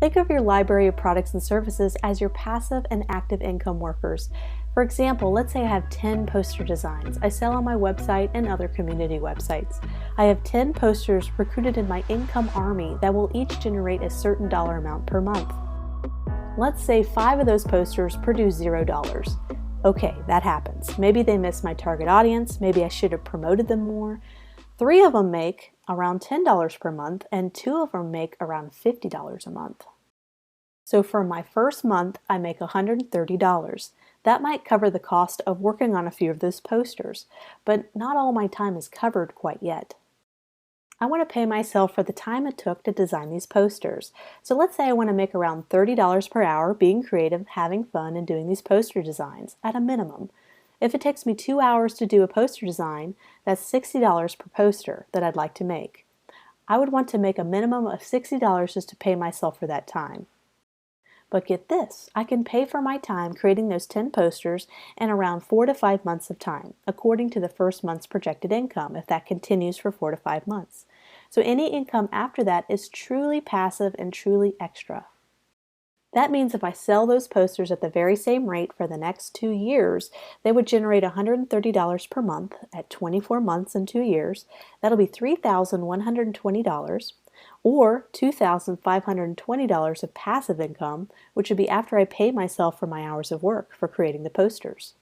Think of your library of products and services as your passive and active income workers. For example, let's say I have 10 poster designs I sell on my website and other community websites. I have 10 posters recruited in my income army that will each generate a certain dollar amount per month. Let's say 5 of those posters produce $0. Okay, that happens. Maybe they miss my target audience, maybe I should have promoted them more. 3 of them make around $10 per month, and 2 of them make around $50 a month. So for my first month, I make $130. That might cover the cost of working on a few of those posters, but not all my time is covered quite yet. I want to pay myself for the time it took to design these posters. So let's say I want to make around $30 per hour being creative, having fun, and doing these poster designs at a minimum. If it takes me 2 hours to do a poster design, that's $60 per poster that I'd like to make. I would want to make a minimum of $60 just to pay myself for that time. But get this, I can pay for my time creating those 10 posters in around 4 to 5 months of time, according to the first month's projected income, if that continues for 4 to 5 months. So any income after that is truly passive and truly extra. That means if I sell those posters at the very same rate for the next 2 years, they would generate $130 per month at 24 months and 2 years. That'll be $3,120. Or $2,520 of passive income, which would be after I pay myself for my hours of work for creating the posters.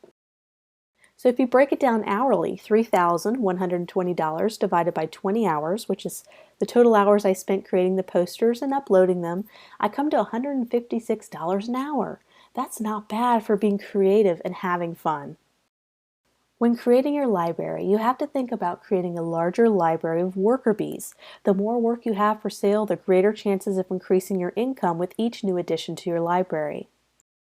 So if you break it down hourly, $3,120 divided by 20 hours, which is the total hours I spent creating the posters and uploading them, I come to $156 an hour. That's not bad for being creative and having fun. When creating your library, you have to think about creating a larger library of worker bees. The more work you have for sale, the greater chances of increasing your income with each new addition to your library.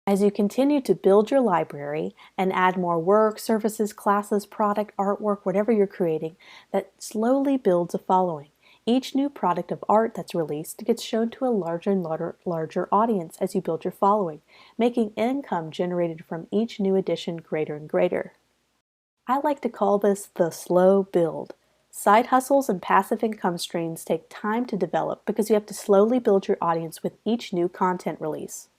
As you continue to build your library and add more work, services, classes, product, artwork, whatever you're creating, that slowly builds a following. Each new product of art that's released gets shown to a larger and larger audience as you build your following, making income generated from each new addition greater and greater. I like to call this the slow build. Side hustles and passive income streams take time to develop because you have to slowly build your audience with each new content release.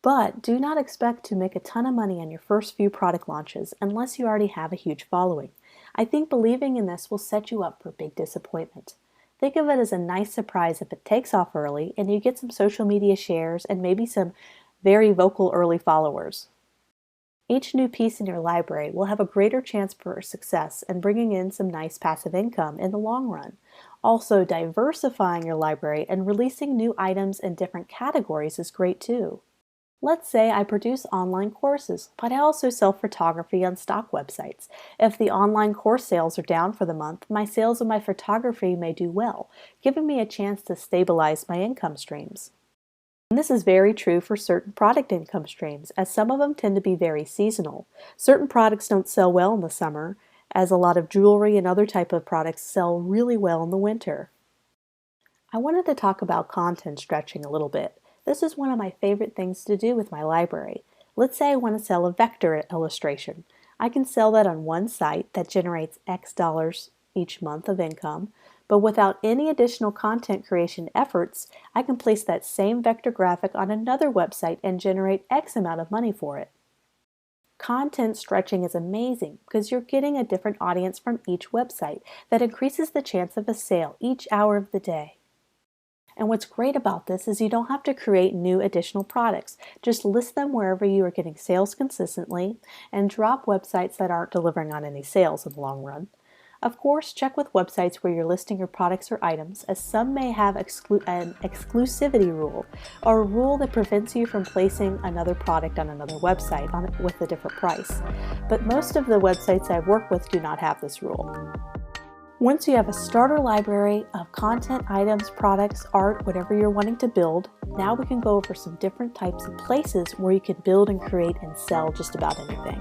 But do not expect to make a ton of money on your first few product launches unless you already have a huge following. I think believing in this will set you up for big disappointment. Think of it as a nice surprise if it takes off early and you get some social media shares and maybe some very vocal early followers. Each new piece in your library will have a greater chance for success and bringing in some nice passive income in the long run. Also, diversifying your library and releasing new items in different categories is great too. Let's say I produce online courses, but I also sell photography on stock websites. If the online course sales are down for the month, my sales of my photography may do well, giving me a chance to stabilize my income streams. And this is very true for certain product income streams, as some of them tend to be very seasonal. Certain products don't sell well in the summer, as a lot of jewelry and other type of products sell really well in the winter. I wanted to talk about content stretching a little bit. This is one of my favorite things to do with my library. Let's say I want to sell a vector illustration. I can sell that on one site that generates X dollars each month of income, but without any additional content creation efforts, I can place that same vector graphic on another website and generate X amount of money for it. Content stretching is amazing because you're getting a different audience from each website that increases the chance of a sale each hour of the day. And what's great about this is you don't have to create new additional products. Just list them wherever you are getting sales consistently and drop websites that aren't delivering on any sales in the long run. Of course, check with websites where you're listing your products or items, as some may have an exclusivity rule, or a rule that prevents you from placing another product on another website with a different price. But most of the websites I work with do not have this rule. Once you have a starter library of content, items, products, art, whatever you're wanting to build, now we can go over some different types of places where you can build and create and sell just about anything.